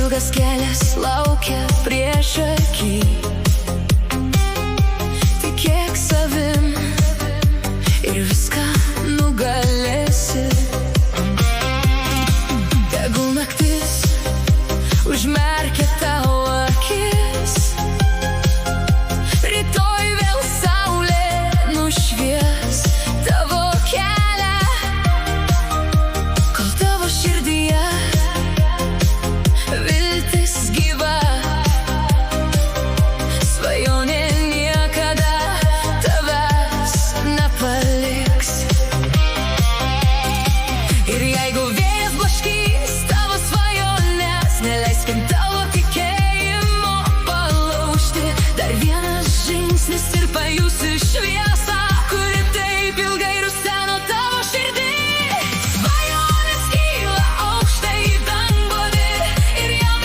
ilgas kelias laukia priešaky. Tikėk savim ir viską nugalėsi. Tegul naktis užmerkia tavo akis, rytoj vėl saulė nušvies tavo kelią. Kol tavo širdyje viltis gyva, svajonė niekada tavęs nepaliks. Ir jeigu vėjas blaškys tavo svajonės, neleiskim tavo tikėjimo palaužti. Dar vienas žingsnis ir pajusi šviesą, kuri taip ilgai ruseno tavo širdį. Svajonės kyla aukštai į dangų ir jau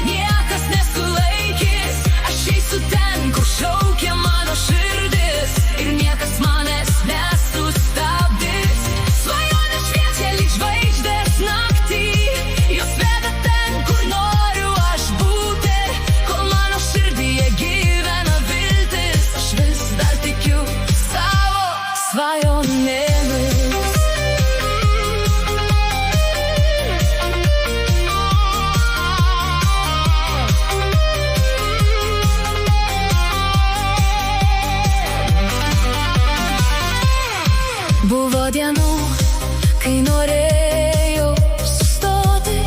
niekas nesulaikys. Aš eisiu ten, kur šaukia mano širdis, ir niekas manęs nesustabdys. Svajonės šviečia lyg žvaigždės naktį, jos veda ten, kur noriu aš būti. Kol mano širdyje gyvena viltis, aš vis dar tikiu savo svajonėmis. Buvo dienų, kai norėjau sustoti,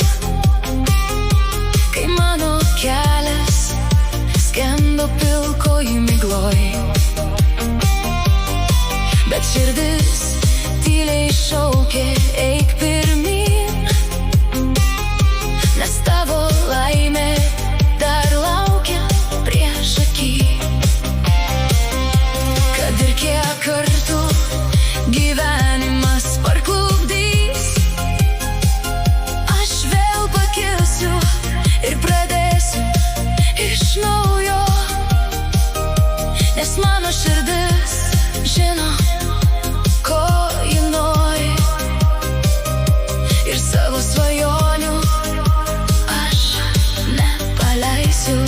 kai mano kelias skendo pilkoj migloj. Bet širdis tyliai šaukė, eik pirmyn, nes tavo laimė dar laukia priešaky. Kad ir kiek kartų gyvenimas parklupdys, aš vėl pakilsiu ir pradėsiu iš naujo, nes mano širdis žino, ko ji nori, ir savo svajonių aš nepaleisiu.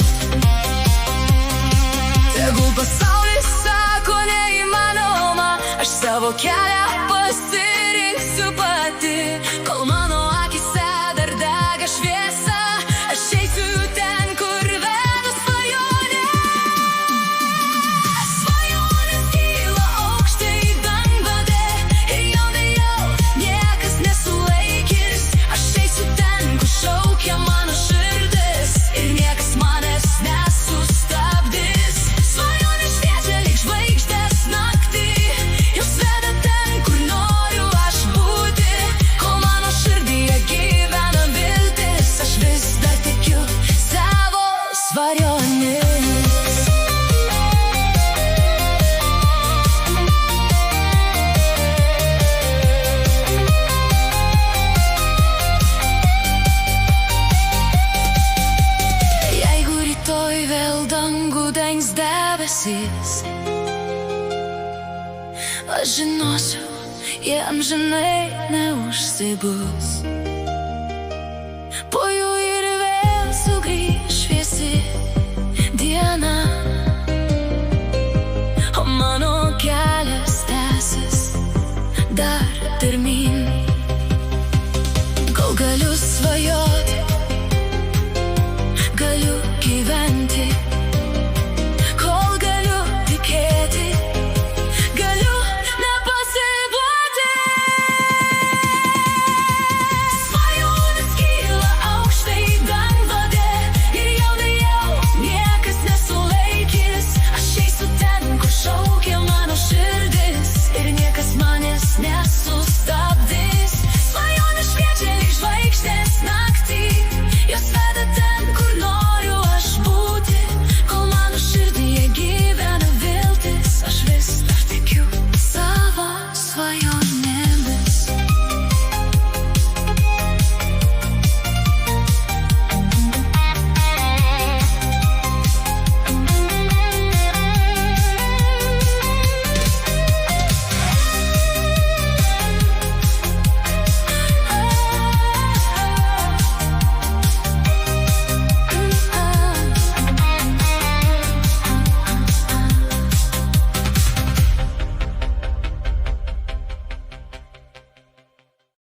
Tegul pasaulis sako neįmanoma, aš savo kelią pasirinksiu pati. Kol mano akyse dar dega šviesa, aš eisiu ten, kur veda svajonė. Svajonės kyla aukštai į dangų ir jau niekas nesulaikys. Aš eisiu ten, kur šaukia mano širdis, ir niekas manęs nesustabdys. Svajonės šviečia lyg žvaigždės naktį, jos veda ten, kur noriu aš būti. Kol mano širdyje gyvena viltis, aš vis dar tikiu savo svajonėmis. Jeigu rytoj vėl dangų dengs debesys, aš žinosiu, jie amžinai neužsibus. Po jų ir vėl sugrįš šviesi diena, o mano kelias tęsis dar pirmyn. Kol galiu svajoti